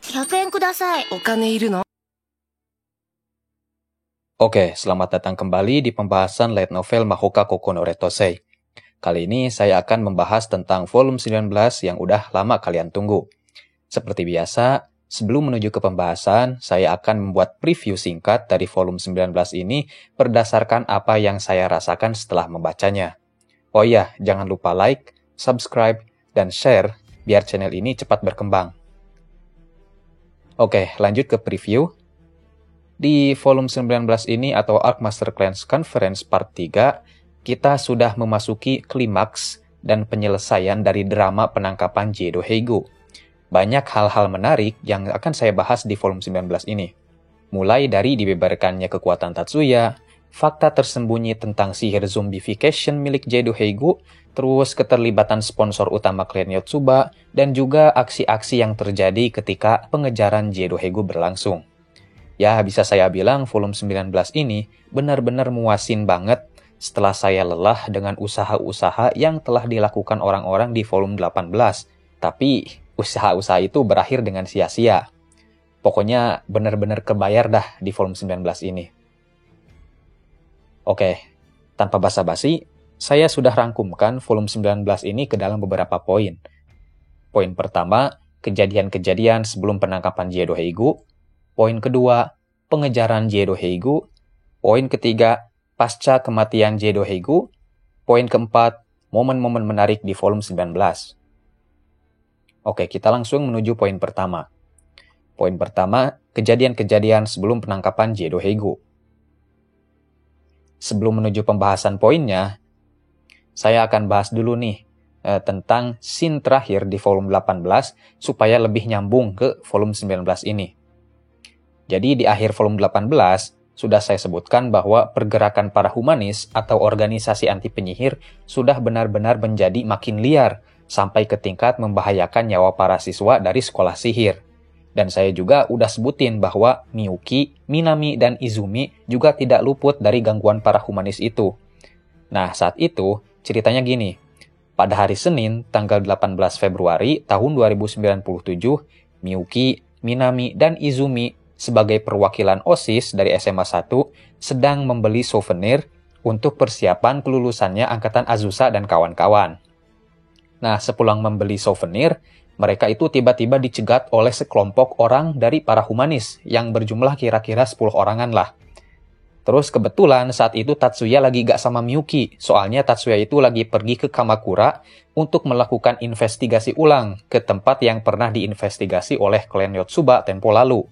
100円ください。お金いるの? Oke, selamat datang kembali di pembahasan light novel Mahoka Koko no Retosei. Kali ini saya akan membahas tentang volume 19 yang udah lama kalian tunggu. Seperti biasa, sebelum menuju ke pembahasan, saya akan membuat preview singkat dari volume 19 ini berdasarkan apa yang saya rasakan setelah membacanya. Oh iya, jangan lupa like, subscribe, dan share biar channel ini cepat berkembang. Oke, lanjut ke preview. Di volume 19 ini atau Arc Master Clans Conference Part 3, kita sudah memasuki klimaks dan penyelesaian dari drama penangkapan Jedo Heigo. Banyak hal-hal menarik yang akan saya bahas di volume 19 ini. Mulai dari dibeberkannya kekuatan Tatsuya, fakta tersembunyi tentang sihir zombification milik Jedo Heigo, terus keterlibatan sponsor utama klan Yotsuba, dan juga aksi-aksi yang terjadi ketika pengejaran Jedo Heigo berlangsung. Ya, bisa saya bilang volume 19 ini benar-benar muasin banget setelah saya lelah dengan usaha-usaha yang telah dilakukan orang-orang di volume 18. Tapi, usaha-usaha itu berakhir dengan sia-sia. Pokoknya benar-benar kebayar dah di volume 19 ini. Oke, tanpa basa-basi, saya sudah rangkumkan volume 19 ini ke dalam beberapa poin. Poin pertama, kejadian-kejadian sebelum penangkapan Jedo Heigo. Poin kedua, pengejaran Jedo Heigo. Poin ketiga, pasca kematian Jedo Heigo. Poin keempat, momen-momen menarik di volume 19. Oke, kita langsung menuju poin pertama. Poin pertama, kejadian-kejadian sebelum penangkapan Jedo Heigo. Sebelum menuju pembahasan poinnya, saya akan bahas dulu nih tentang scene terakhir di volume 18 supaya lebih nyambung ke volume 19 ini. Jadi di akhir volume 18, sudah saya sebutkan bahwa pergerakan para humanis atau organisasi anti penyihir sudah benar-benar menjadi makin liar, sampai ke tingkat membahayakan nyawa para siswa dari sekolah sihir. Dan saya juga udah sebutin bahwa Miyuki, Minami, dan Izumi juga tidak luput dari gangguan para humanis itu. Nah, saat itu, ceritanya gini. Pada hari Senin, tanggal 18 Februari tahun 2097, Miyuki, Minami, dan Izumi sebagai perwakilan OSIS dari SMA 1 sedang membeli souvenir untuk persiapan kelulusannya Angkatan Azusa dan kawan-kawan. Nah, sepulang membeli souvenir, mereka itu tiba-tiba dicegat oleh sekelompok orang dari para humanis yang berjumlah kira-kira 10 orangan lah. Terus kebetulan saat itu Tatsuya lagi gak sama Miyuki, soalnya Tatsuya itu lagi pergi ke Kamakura untuk melakukan investigasi ulang ke tempat yang pernah diinvestigasi oleh klan Yotsuba tempo lalu.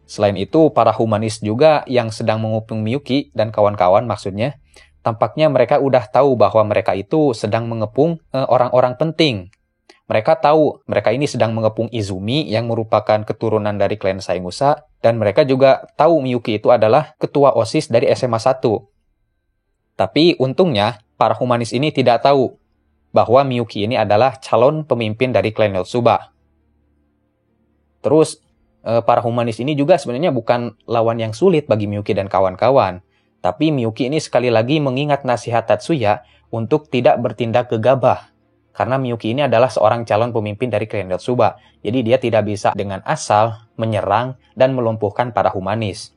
Selain itu, para humanis juga yang sedang mengepung Miyuki dan kawan-kawan maksudnya, tampaknya mereka udah tahu bahwa mereka itu sedang mengepung orang-orang penting. Mereka tahu mereka ini sedang mengepung Izumi yang merupakan keturunan dari klan Saemusa, dan mereka juga tahu Miyuki itu adalah ketua OSIS dari SMA 1. Tapi untungnya, para humanis ini tidak tahu bahwa Miyuki ini adalah calon pemimpin dari klan Yotsuba. Terus, para humanis ini juga sebenarnya bukan lawan yang sulit bagi Miyuki dan kawan-kawan. Tapi Miyuki ini sekali lagi mengingat nasihat Tatsuya untuk tidak bertindak gegabah. Karena Miyuki ini adalah seorang calon pemimpin dari klan Yotsuba. Jadi dia tidak bisa dengan asal menyerang dan melumpuhkan para humanis.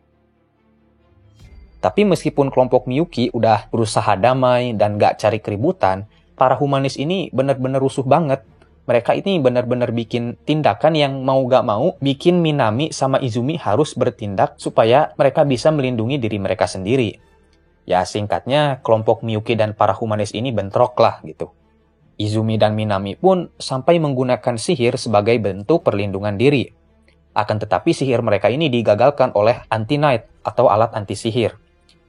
Tapi meskipun kelompok Miyuki udah berusaha damai dan gak cari keributan, para humanis ini benar-benar rusuh banget. Mereka ini benar-benar bikin tindakan yang mau gak mau bikin Minami sama Izumi harus bertindak supaya mereka bisa melindungi diri mereka sendiri. Ya singkatnya, kelompok Miyuki dan para humanis ini bentrok lah gitu. Izumi dan Minami pun sampai menggunakan sihir sebagai bentuk perlindungan diri. Akan tetapi sihir mereka ini digagalkan oleh Anti-Knight atau alat anti-sihir.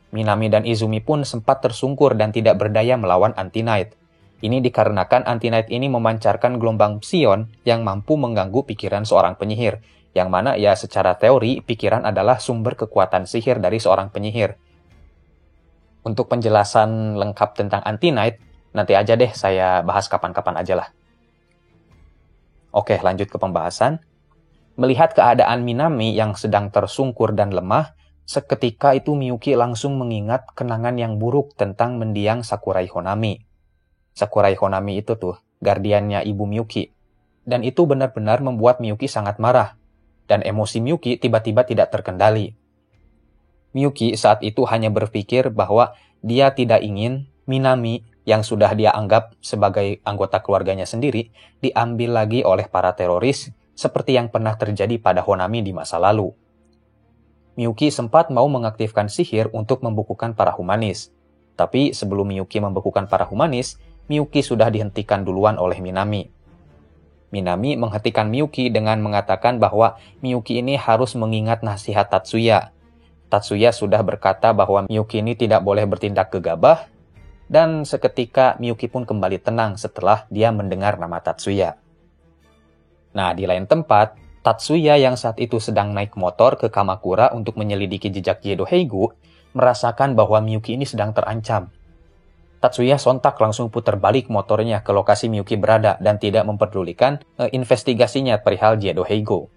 Minami dan Izumi pun sempat tersungkur dan tidak berdaya melawan Anti-Knight. Ini dikarenakan Anti-Knight ini memancarkan gelombang psion yang mampu mengganggu pikiran seorang penyihir, yang mana ya secara teori pikiran adalah sumber kekuatan sihir dari seorang penyihir. Untuk penjelasan lengkap tentang Anti-Knight, nanti aja deh saya bahas kapan-kapan aja lah. Oke, lanjut ke pembahasan. Melihat keadaan Minami yang sedang tersungkur dan lemah, seketika itu Miyuki langsung mengingat kenangan yang buruk tentang mendiang Sakurai Honami. Sakurai Honami itu tuh, guardiannya Ibu Miyuki. dan itu benar-benar membuat Miyuki sangat marah, dan emosi Miyuki tiba-tiba tidak terkendali. Miyuki saat itu hanya berpikir bahwa dia tidak ingin Minami yang sudah dia anggap sebagai anggota keluarganya sendiri diambil lagi oleh para teroris seperti yang pernah terjadi pada Honami di masa lalu. Miyuki sempat mau mengaktifkan sihir untuk membukukan para humanis. Tapi sebelum Miyuki membekukan para humanis, Miyuki sudah dihentikan duluan oleh Minami. Minami menghentikan Miyuki dengan mengatakan bahwa Miyuki ini harus mengingat nasihat Tatsuya. Tatsuya sudah berkata bahwa Miyuki ini tidak boleh bertindak gegabah, dan seketika Miyuki pun kembali tenang setelah dia mendengar nama Tatsuya. Nah, di lain tempat, Tatsuya yang saat itu sedang naik motor ke Kamakura untuk menyelidiki jejak Gedo Heigo, merasakan bahwa Miyuki ini sedang terancam. Tatsuya sontak langsung putar balik motornya ke lokasi Miyuki berada dan tidak memperdulikan investigasinya perihal Gedo Heigo.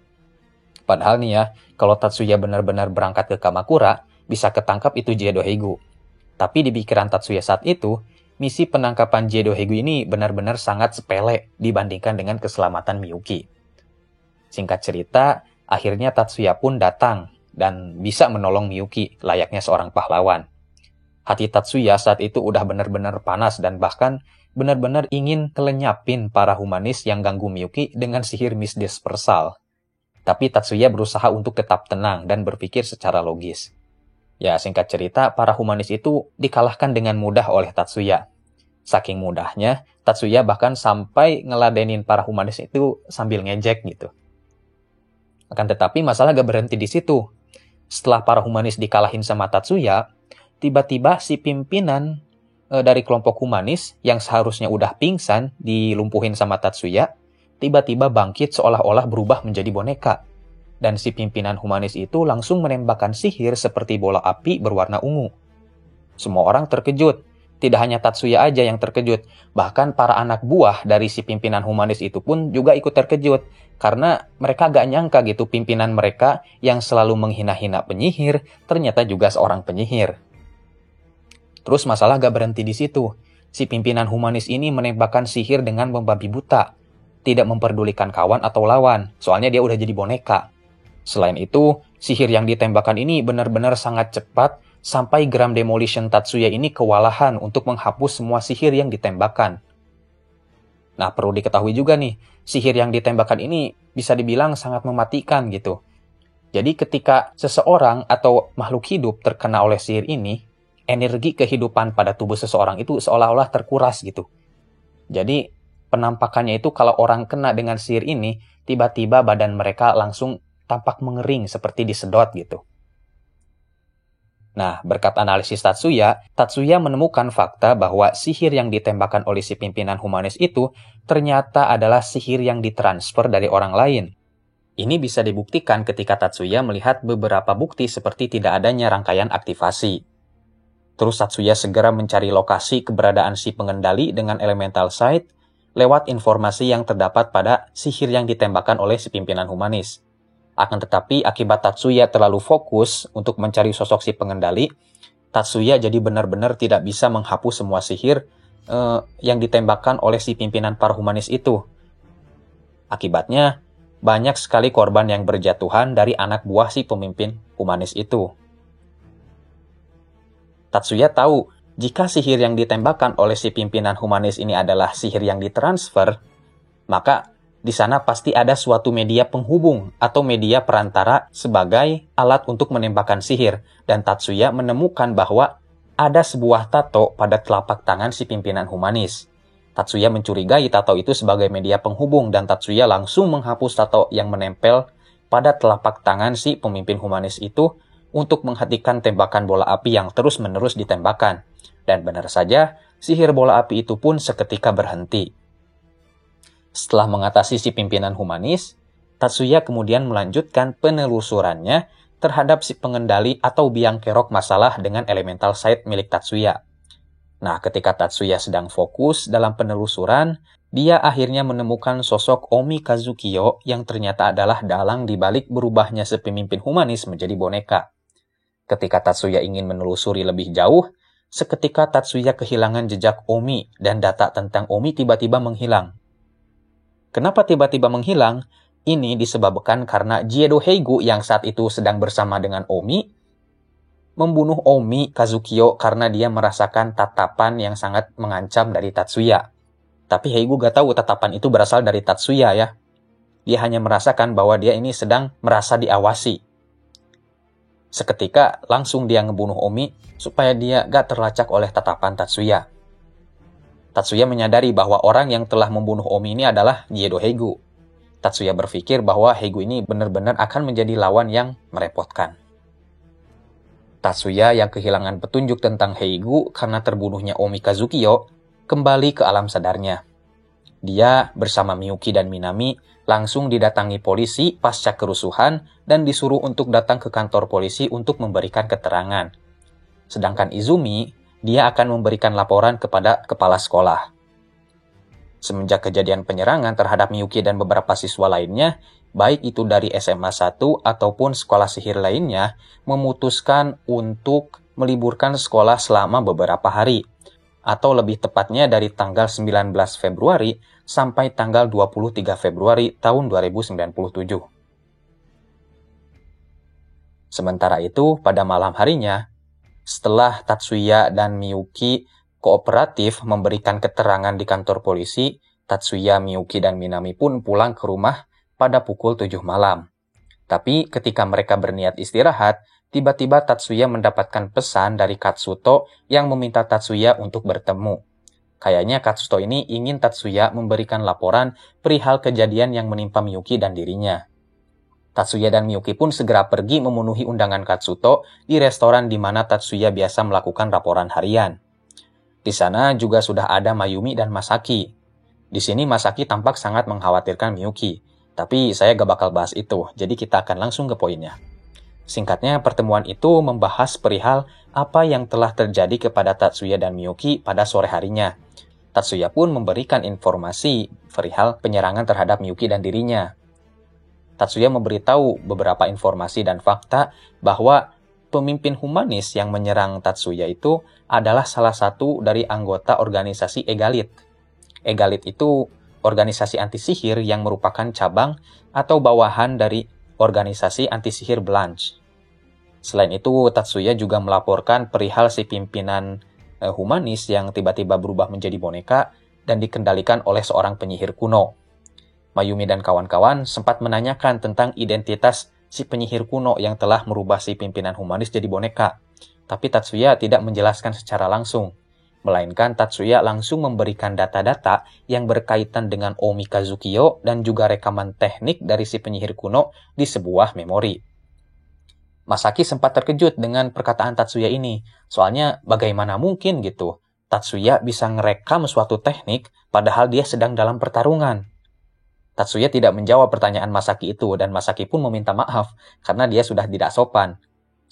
Padahal nih ya, kalau Tatsuya benar-benar berangkat ke Kamakura, bisa ketangkap itu Gedo Heigo. Tapi di pikiran Tatsuya saat itu, misi penangkapan Gedo Heigo ini benar-benar sangat sepele dibandingkan dengan keselamatan Miyuki. Singkat cerita, akhirnya Tatsuya pun datang dan bisa menolong Miyuki layaknya seorang pahlawan. Hati Tatsuya saat itu udah benar-benar panas dan bahkan benar-benar ingin kelenyapin para humanis yang ganggu Miyuki dengan sihir misdispersal. Tapi Tatsuya berusaha untuk tetap tenang dan berpikir secara logis. Ya, singkat cerita, para humanis itu dikalahkan dengan mudah oleh Tatsuya. Saking mudahnya, Tatsuya bahkan sampai ngeladenin para humanis itu sambil ngejek gitu. Akan tetapi masalah gak berhenti di situ. Setelah para humanis dikalahin sama Tatsuya, tiba-tiba si pimpinan dari kelompok humanis yang seharusnya udah pingsan dilumpuhin sama Tatsuya, tiba-tiba bangkit seolah-olah berubah menjadi boneka. Dan si pimpinan humanis itu langsung menembakkan sihir seperti bola api berwarna ungu. Semua orang terkejut. Tidak hanya Tatsuya aja yang terkejut, bahkan para anak buah dari si pimpinan humanis itu pun juga ikut terkejut. Karena mereka gak nyangka gitu pimpinan mereka yang selalu menghina-hina penyihir, ternyata juga seorang penyihir. Terus masalah gak berhenti di situ. Si pimpinan humanis ini menembakkan sihir dengan membabi buta. Tidak memperdulikan kawan atau lawan, soalnya dia udah jadi boneka. Selain itu, sihir yang ditembakkan ini benar-benar sangat cepat sampai Gram Demolition Tatsuya ini kewalahan untuk menghapus semua sihir yang ditembakkan. Nah, perlu diketahui juga nih, sihir yang ditembakkan ini bisa dibilang sangat mematikan gitu. Jadi ketika seseorang atau makhluk hidup terkena oleh sihir ini, energi kehidupan pada tubuh seseorang itu seolah-olah terkuras gitu. Jadi penampakannya itu kalau orang kena dengan sihir ini, tiba-tiba badan mereka langsung tampak mengering seperti disedot gitu. Nah, berkat analisis Tatsuya, Tatsuya menemukan fakta bahwa sihir yang ditembakkan oleh si pimpinan humanis itu ternyata adalah sihir yang ditransfer dari orang lain. Ini bisa dibuktikan ketika Tatsuya melihat beberapa bukti seperti tidak adanya rangkaian aktivasi. Terus Tatsuya segera mencari lokasi keberadaan si pengendali dengan elemental sight lewat informasi yang terdapat pada sihir yang ditembakkan oleh si pimpinan humanis. Akan tetapi akibat Tatsuya terlalu fokus untuk mencari sosok si pengendali, Tatsuya jadi benar-benar tidak bisa menghapus semua sihir yang ditembakkan oleh si pimpinan para humanis itu. Akibatnya, banyak sekali korban yang berjatuhan dari anak buah si pemimpin humanis itu. Tatsuya tahu, jika sihir yang ditembakkan oleh si pimpinan humanis ini adalah sihir yang ditransfer, maka di sana pasti ada suatu media penghubung atau media perantara sebagai alat untuk menembakkan sihir. Dan Tatsuya menemukan bahwa ada sebuah tato pada telapak tangan si pimpinan humanis. Tatsuya mencurigai tato itu sebagai media penghubung dan Tatsuya langsung menghapus tato yang menempel pada telapak tangan si pemimpin humanis itu untuk menghentikan tembakan bola api yang terus-menerus ditembakkan. Dan benar saja, sihir bola api itu pun seketika berhenti. Setelah mengatasi si pimpinan humanis, Tatsuya kemudian melanjutkan penelusurannya terhadap si pengendali atau biang kerok masalah dengan elemental sight milik Tatsuya. Nah, ketika Tatsuya sedang fokus dalam penelusuran, dia akhirnya menemukan sosok Omi Kazukiyo yang ternyata adalah dalang di balik berubahnya si pemimpin humanis menjadi boneka. Ketika Tatsuya ingin menelusuri lebih jauh, seketika Tatsuya kehilangan jejak Omi dan data tentang Omi tiba-tiba menghilang. Kenapa tiba-tiba menghilang? Ini disebabkan karena Jiedo Heigu yang saat itu sedang bersama dengan Omi, membunuh Omi Kazukiyo karena dia merasakan tatapan yang sangat mengancam dari Tatsuya. Tapi Heigu gak tahu tatapan itu berasal dari Tatsuya ya. Dia hanya merasakan bahwa dia ini sedang merasa diawasi. Seketika langsung dia ngebunuh Omi supaya dia gak terlacak oleh tatapan Tatsuya. Tatsuya menyadari bahwa orang yang telah membunuh Omi ini adalah Jiedo Heigu. Tatsuya berpikir bahwa Heigu ini benar-benar akan menjadi lawan yang merepotkan. Tatsuya yang kehilangan petunjuk tentang Heigu karena terbunuhnya Omi Kazukiyo kembali ke alam sadarnya. Dia bersama Miyuki dan Minami langsung didatangi polisi pasca kerusuhan dan disuruh untuk datang ke kantor polisi untuk memberikan keterangan. Sedangkan Izumi, dia akan memberikan laporan kepada kepala sekolah. Semenjak kejadian penyerangan terhadap Miyuki dan beberapa siswa lainnya, baik itu dari SMA 1 ataupun sekolah sihir lainnya, memutuskan untuk meliburkan sekolah selama beberapa hari. Atau lebih tepatnya dari tanggal 19 Februari sampai tanggal 23 Februari tahun 2097. Sementara itu, pada malam harinya, setelah Tatsuya dan Miyuki kooperatif memberikan keterangan di kantor polisi, Tatsuya, Miyuki, dan Minami pun pulang ke rumah pada pukul 7 malam. Tapi ketika mereka berniat istirahat, tiba-tiba Tatsuya mendapatkan pesan dari Katsuto yang meminta Tatsuya untuk bertemu. Kayaknya Katsuto ini ingin Tatsuya memberikan laporan perihal kejadian yang menimpa Miyuki dan dirinya. Tatsuya dan Miyuki pun segera pergi memenuhi undangan Katsuto di restoran di mana Tatsuya biasa melakukan laporan harian. Di sana juga sudah ada Mayumi dan Masaki. Di sini Masaki tampak sangat mengkhawatirkan Miyuki, tapi saya gak bakal bahas itu, jadi kita akan langsung ke poinnya. Singkatnya, pertemuan itu membahas perihal apa yang telah terjadi kepada Tatsuya dan Miyuki pada sore harinya. Tatsuya pun memberikan informasi perihal penyerangan terhadap Miyuki dan dirinya. Tatsuya memberitahu beberapa informasi dan fakta bahwa pemimpin humanis yang menyerang Tatsuya itu adalah salah satu dari anggota organisasi Egalit. Egalit itu organisasi anti-sihir yang merupakan cabang atau bawahan dari organisasi anti-sihir Blanche. Selain itu, Tatsuya juga melaporkan perihal si pimpinan humanis yang tiba-tiba berubah menjadi boneka dan dikendalikan oleh seorang penyihir kuno. Mayumi dan kawan-kawan sempat menanyakan tentang identitas si penyihir kuno yang telah merubah si pimpinan humanis jadi boneka. Tapi Tatsuya tidak menjelaskan secara langsung. Melainkan Tatsuya langsung memberikan data-data yang berkaitan dengan Omi Kazukiyo dan juga rekaman teknik dari si penyihir kuno di sebuah memori. Masaki sempat terkejut dengan perkataan Tatsuya ini. Soalnya bagaimana mungkin gitu Tatsuya bisa ngerekam suatu teknik padahal dia sedang dalam pertarungan. Tatsuya tidak menjawab pertanyaan Masaki itu dan Masaki pun meminta maaf karena dia sudah tidak sopan.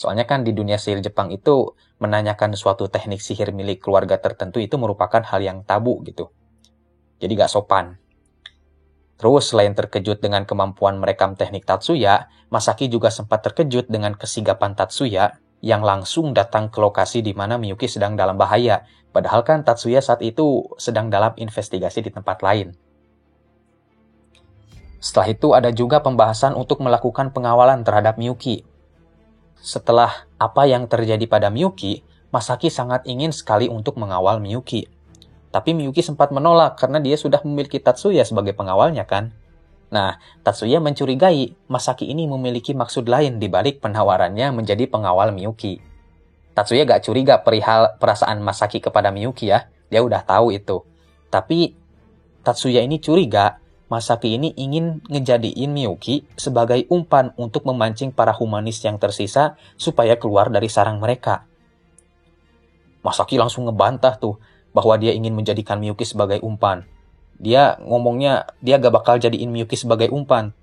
Soalnya kan di dunia sihir Jepang itu menanyakan suatu teknik sihir milik keluarga tertentu itu merupakan hal yang tabu gitu. Jadi gak sopan. Terus selain terkejut dengan kemampuan merekam teknik Tatsuya, Masaki juga sempat terkejut dengan kesigapan Tatsuya yang langsung datang ke lokasi di mana Miyuki sedang dalam bahaya. Padahal kan Tatsuya saat itu sedang dalam investigasi di tempat lain. Setelah itu ada juga pembahasan untuk melakukan pengawalan terhadap Miyuki. Setelah apa yang terjadi pada Miyuki, Masaki sangat ingin sekali untuk mengawal Miyuki. Tapi Miyuki sempat menolak karena dia sudah memiliki Tatsuya sebagai pengawalnya kan. Nah, Tatsuya mencurigai Masaki ini memiliki maksud lain di balik penawarannya menjadi pengawal Miyuki. Tatsuya gak curiga perihal perasaan Masaki kepada Miyuki ya, dia udah tahu itu. Tapi Tatsuya ini curiga Masaki ini ingin ngejadiin Miyuki sebagai umpan untuk memancing para humanis yang tersisa supaya keluar dari sarang mereka. Masaki langsung ngebantah tuh bahwa dia ingin menjadikan Miyuki sebagai umpan. Dia ngomongnya dia gak bakal jadiin Miyuki sebagai umpan,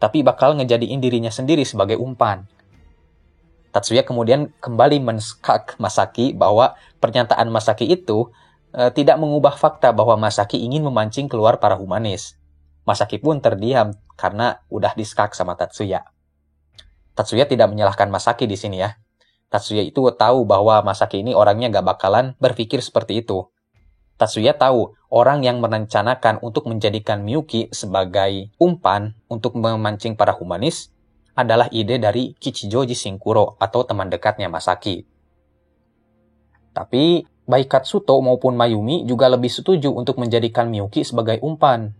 tapi bakal ngejadiin dirinya sendiri sebagai umpan. Tatsuya kemudian kembali menskak Masaki bahwa pernyataan Masaki itu tidak mengubah fakta bahwa Masaki ingin memancing keluar para humanis. Masaki pun terdiam karena udah diskak sama Tatsuya. Tatsuya tidak menyalahkan Masaki di sini ya. Tatsuya itu tahu bahwa Masaki ini orangnya gak bakalan berpikir seperti itu. Tatsuya tahu orang yang merencanakan untuk menjadikan Miyuki sebagai umpan untuk memancing para humanis adalah ide dari Kichijoji Shinkuro atau teman dekatnya Masaki. Tapi baik Katsuto maupun Mayumi juga lebih setuju untuk menjadikan Miyuki sebagai umpan.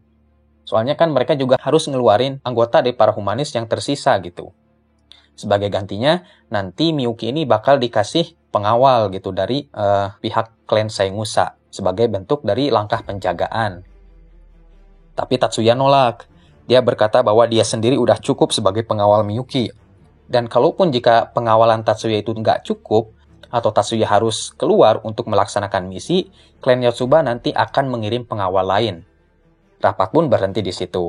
Soalnya kan mereka juga harus ngeluarin anggota dari para humanis yang tersisa gitu. Sebagai gantinya, nanti Miyuki ini bakal dikasih pengawal gitu dari pihak klan Saemusa sebagai bentuk dari langkah penjagaan. Tapi Tatsuya nolak. Dia berkata bahwa dia sendiri udah cukup sebagai pengawal Miyuki. Dan kalaupun jika pengawalan Tatsuya itu nggak cukup, atau Tatsuya harus keluar untuk melaksanakan misi, klan Yotsuba nanti akan mengirim pengawal lain. Rapat pun berhenti di situ.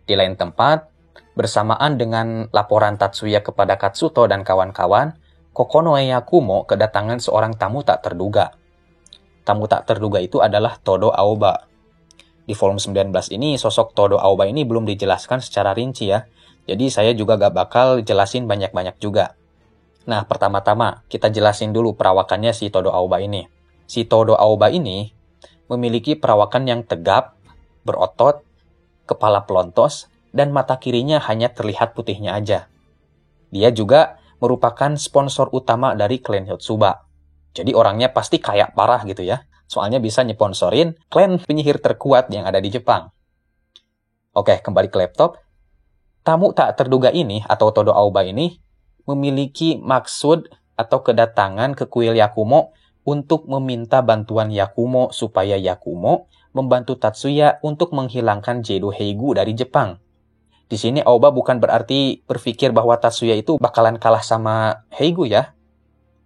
Di lain tempat, bersamaan dengan laporan Tatsuya kepada Katsuto dan kawan-kawan, Kokonoe Yakumo kedatangan seorang tamu tak terduga. Tamu tak terduga itu adalah Todo Aoba. Di volume 19 ini, sosok Todo Aoba ini belum dijelaskan secara rinci ya. Jadi saya juga gak bakal jelasin banyak-banyak juga. Nah, pertama-tama kita jelasin dulu perawakannya si Todo Aoba ini. Si Todo Aoba ini memiliki perawakan yang tegap, berotot, kepala pelontos, dan mata kirinya hanya terlihat putihnya aja. Dia juga merupakan sponsor utama dari klan Yotsuba. Jadi orangnya pasti kaya parah gitu ya. Soalnya bisa nyponsorin klan penyihir terkuat yang ada di Jepang. Oke, kembali ke laptop. Tamu tak terduga ini atau Todo Aoba ini memiliki maksud atau kedatangan ke kuil Yakumo untuk meminta bantuan Yakumo supaya Yakumo membantu Tatsuya untuk menghilangkan Jedo Heigu dari Jepang. Di sini Aoba bukan berarti berpikir bahwa Tatsuya itu bakalan kalah sama Heigu ya.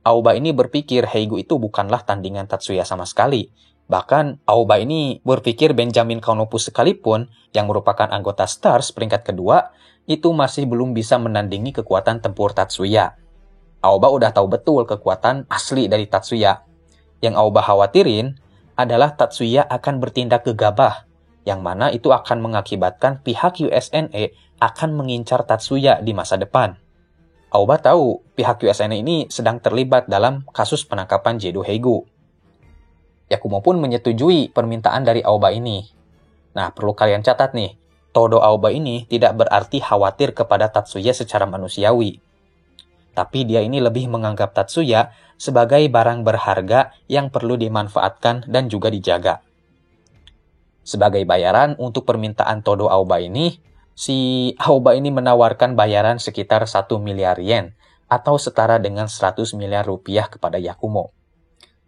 Aoba ini berpikir Heigu itu bukanlah tandingan Tatsuya sama sekali. Bahkan Aoba ini berpikir Benjamin Kanopus sekalipun, yang merupakan anggota Stars peringkat kedua, itu masih belum bisa menandingi kekuatan tempur Tatsuya. Aoba udah tahu betul kekuatan asli dari Tatsuya. Yang Aoba khawatirin adalah Tatsuya akan bertindak gegabah, yang mana itu akan mengakibatkan pihak USNE akan mengincar Tatsuya di masa depan. Aoba tahu pihak USNE ini sedang terlibat dalam kasus penangkapan Jedo Heigu. Yakumo pun menyetujui permintaan dari Aoba ini. Nah, perlu kalian catat nih, Todo Aoba ini tidak berarti khawatir kepada Tatsuya secara manusiawi. Tapi dia ini lebih menganggap Tatsuya sebagai barang berharga yang perlu dimanfaatkan dan juga dijaga. Sebagai bayaran untuk permintaan Todo Aoba ini, si Aoba ini menawarkan bayaran sekitar 1 miliar yen atau setara dengan 100 miliar rupiah kepada Yakumo.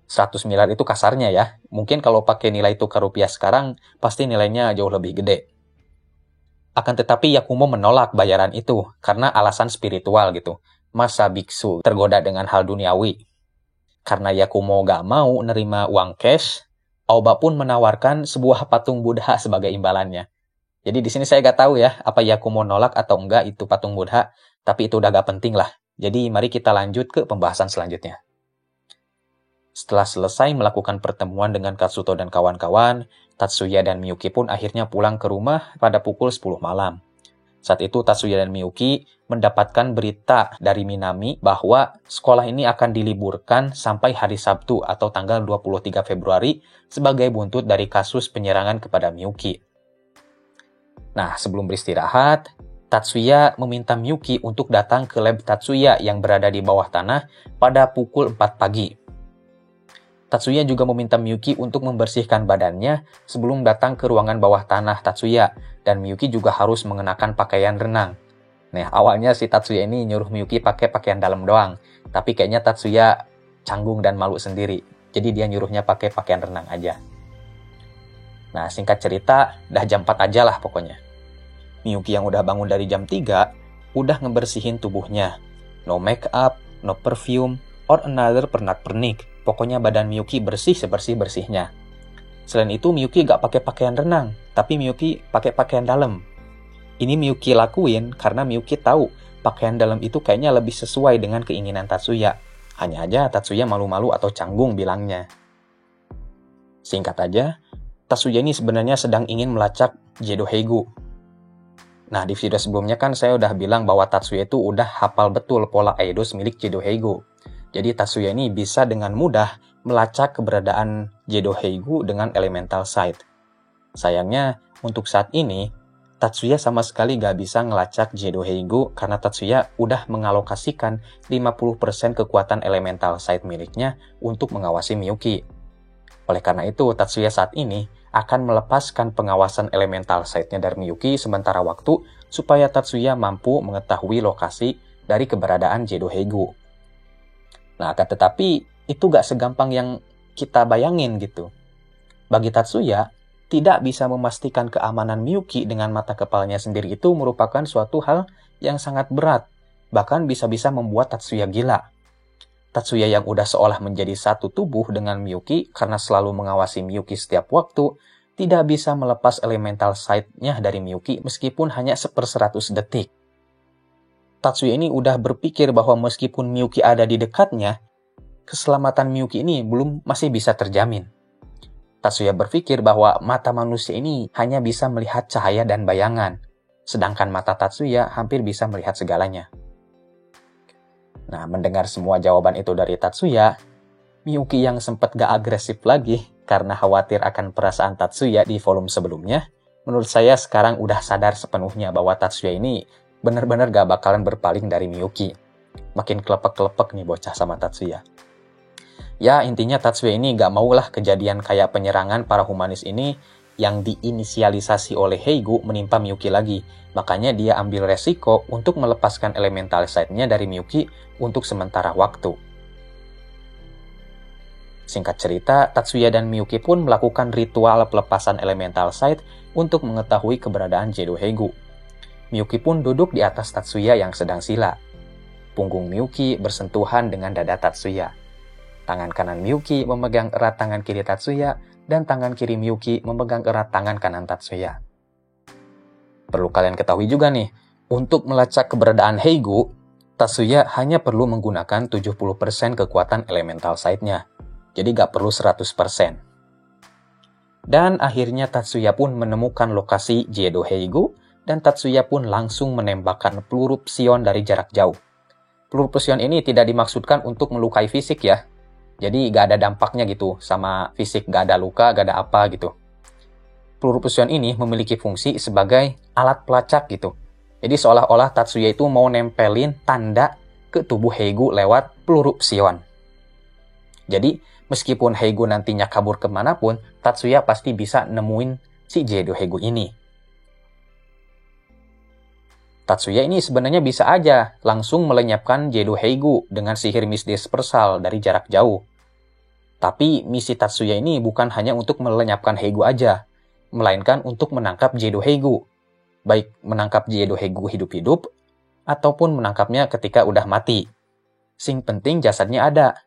100 miliar itu kasarnya ya. Mungkin kalau pakai nilai tukar rupiah sekarang, pasti nilainya jauh lebih gede. Akan tetapi Yakumo menolak bayaran itu karena alasan spiritual gitu. Masa biksu tergoda dengan hal duniawi? Karena Yakumo gak mau nerima uang cash, Aoba pun menawarkan sebuah patung Buddha sebagai imbalannya. Jadi di sini saya gak tahu ya, apa Yakumo nolak atau enggak itu patung Buddha, tapi itu udah gak penting lah. Jadi mari kita lanjut ke pembahasan selanjutnya. Setelah selesai melakukan pertemuan dengan Katsuto dan kawan-kawan, Tatsuya dan Miyuki pun akhirnya pulang ke rumah pada pukul 10 malam. Saat itu Tatsuya dan Miyuki mendapatkan berita dari Minami bahwa sekolah ini akan diliburkan sampai hari Sabtu atau tanggal 23 Februari sebagai buntut dari kasus penyerangan kepada Miyuki. Nah, sebelum beristirahat, Tatsuya meminta Miyuki untuk datang ke lab Tatsuya yang berada di bawah tanah pada pukul 4 pagi. Tatsuya juga meminta Miyuki untuk membersihkan badannya sebelum datang ke ruangan bawah tanah Tatsuya, dan Miyuki juga harus mengenakan pakaian renang. Nah, awalnya si Tatsuya ini nyuruh Miyuki pakai pakaian dalam doang, tapi kayaknya Tatsuya canggung dan malu sendiri, jadi dia nyuruhnya pakai pakaian renang aja. Nah, singkat cerita, dah jam 4 aja lah pokoknya. Miyuki yang udah bangun dari jam 3, udah ngebersihin tubuhnya. No make up, no perfume, or another pernak-pernik. Pokoknya badan Miyuki bersih sebersih-bersihnya. Selain itu, Miyuki gak pakai pakaian renang, tapi Miyuki pakai pakaian dalam. Ini Miyuki lakuin karena Miyuki tahu pakaian dalam itu kayaknya lebih sesuai dengan keinginan Tatsuya. Hanya aja Tatsuya malu-malu atau canggung bilangnya. Singkat aja, Tatsuya ini sebenarnya sedang ingin melacak Jedo Heigu. Nah, di video sebelumnya kan saya udah bilang bahwa Tatsuya itu udah hafal betul pola Eidos milik Jedo Heigu. Jadi Tatsuya ini bisa dengan mudah melacak keberadaan Jedo Heigu dengan Elemental Sight. Sayangnya, untuk saat ini, Tatsuya sama sekali gak bisa ngelacak Jedo Heigu karena Tatsuya udah mengalokasikan 50% kekuatan Elemental Sight miliknya untuk mengawasi Miyuki. Oleh karena itu, Tatsuya saat ini akan melepaskan pengawasan Elemental Sight-nya dari Miyuki sementara waktu supaya Tatsuya mampu mengetahui lokasi dari keberadaan Jedo Heigu. Nah, akan tetapi itu gak segampang yang kita bayangin gitu. Bagi Tatsuya, tidak bisa memastikan keamanan Miyuki dengan mata kepalanya sendiri itu merupakan suatu hal yang sangat berat, bahkan bisa-bisa membuat Tatsuya gila. Tatsuya yang udah seolah menjadi satu tubuh dengan Miyuki karena selalu mengawasi Miyuki setiap waktu, tidak bisa melepas Elemental Sight-nya dari Miyuki meskipun hanya 1/100 detik. Tatsuya ini udah berpikir bahwa meskipun Miyuki ada di dekatnya, keselamatan Miyuki ini masih bisa terjamin. Tatsuya berpikir bahwa mata manusia ini hanya bisa melihat cahaya dan bayangan, sedangkan mata Tatsuya hampir bisa melihat segalanya. Nah, mendengar semua jawaban itu dari Tatsuya, Miyuki yang sempat gak agresif lagi karena khawatir akan perasaan Tatsuya di volume sebelumnya, menurut saya sekarang udah sadar sepenuhnya bahwa Tatsuya ini benar-benar gak bakalan berpaling dari Miyuki. Makin kelepek-kelepek nih bocah sama Tatsuya. Ya, intinya Tatsuya ini gak maulah kejadian kayak penyerangan para humanis ini yang diinisialisasi oleh Heigu menimpa Miyuki lagi. Makanya dia ambil resiko untuk melepaskan Elemental Sight-nya dari Miyuki untuk sementara waktu. Singkat cerita, Tatsuya dan Miyuki pun melakukan ritual pelepasan Elemental Sight untuk mengetahui keberadaan Jedo Heigu. Miyuki pun duduk di atas Tatsuya yang sedang sila. Punggung Miyuki bersentuhan dengan dada Tatsuya. Tangan kanan Miyuki memegang erat tangan kiri Tatsuya, dan tangan kiri Miyuki memegang erat tangan kanan Tatsuya. Perlu kalian ketahui juga nih, untuk melacak keberadaan Heigu, Tatsuya hanya perlu menggunakan 70% kekuatan Elemental Sight-nya. Jadi gak perlu 100%. Dan akhirnya Tatsuya pun menemukan lokasi Jedo Heigu, dan Tatsuya pun langsung menembakkan peluru psion dari jarak jauh. Peluru psion ini tidak dimaksudkan untuk melukai fisik ya. Jadi gak ada dampaknya gitu, sama fisik gak ada luka, gak ada apa gitu. Peluru psion ini memiliki fungsi sebagai alat pelacak gitu. Jadi seolah-olah Tatsuya itu mau nempelin tanda ke tubuh Heigu lewat peluru psion. Jadi meskipun Heigu nantinya kabur kemanapun, Tatsuya pasti bisa nemuin si Jedo Heigu ini. Tatsuya ini sebenarnya bisa aja langsung melenyapkan Jedo Heigu dengan sihir misdispersal dari jarak jauh. Tapi misi Tatsuya ini bukan hanya untuk melenyapkan Heigu aja, melainkan untuk menangkap Jedo Heigu. Baik menangkap Jedo Heigu hidup-hidup, ataupun menangkapnya ketika udah mati. Sing penting jasadnya ada.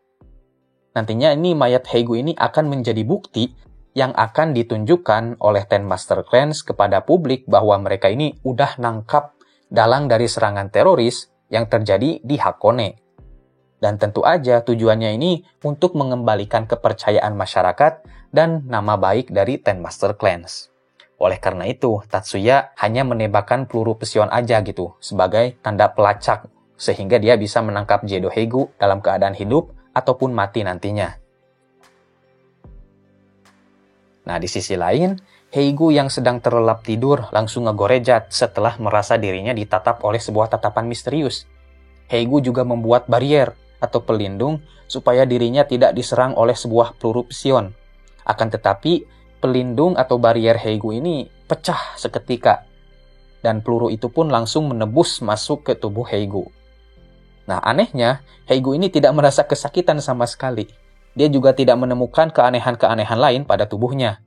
Nantinya ini mayat Heigu ini akan menjadi bukti yang akan ditunjukkan oleh Ten Master Clans kepada publik bahwa mereka ini udah nangkap dalang dari serangan teroris yang terjadi di Hakone. Dan tentu aja tujuannya ini untuk mengembalikan kepercayaan masyarakat dan nama baik dari Ten Master Clans. Oleh karena itu, Tatsuya hanya menembakkan peluru psion aja gitu, sebagai tanda pelacak, sehingga dia bisa menangkap Jedo Heigu dalam keadaan hidup ataupun mati nantinya. Nah, di sisi lain, Heigu yang sedang terlelap tidur langsung ngegorejat setelah merasa dirinya ditatap oleh sebuah tatapan misterius. Heigu juga membuat barrier atau pelindung supaya dirinya tidak diserang oleh sebuah peluru psion. Akan tetapi, pelindung atau barrier Heigu ini pecah seketika, dan peluru itu pun langsung menembus masuk ke tubuh Heigu. Nah, anehnya, Heigu ini tidak merasa kesakitan sama sekali. Dia juga tidak menemukan keanehan-keanehan lain pada tubuhnya.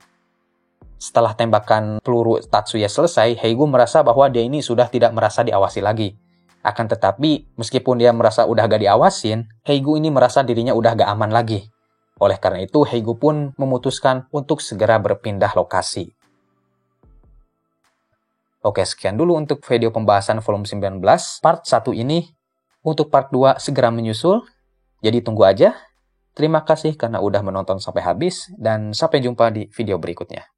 Setelah tembakan peluru Tatsuya selesai, Heigu merasa bahwa dia ini sudah tidak merasa diawasi lagi. Akan tetapi, meskipun dia merasa udah gak diawasin, Heigu ini merasa dirinya udah gak aman lagi. Oleh karena itu, Heigu pun memutuskan untuk segera berpindah lokasi. Oke, sekian dulu untuk video pembahasan volume 19, part 1 ini. Untuk part 2 segera menyusul, jadi tunggu aja. Terima kasih karena udah menonton sampai habis, dan sampai jumpa di video berikutnya.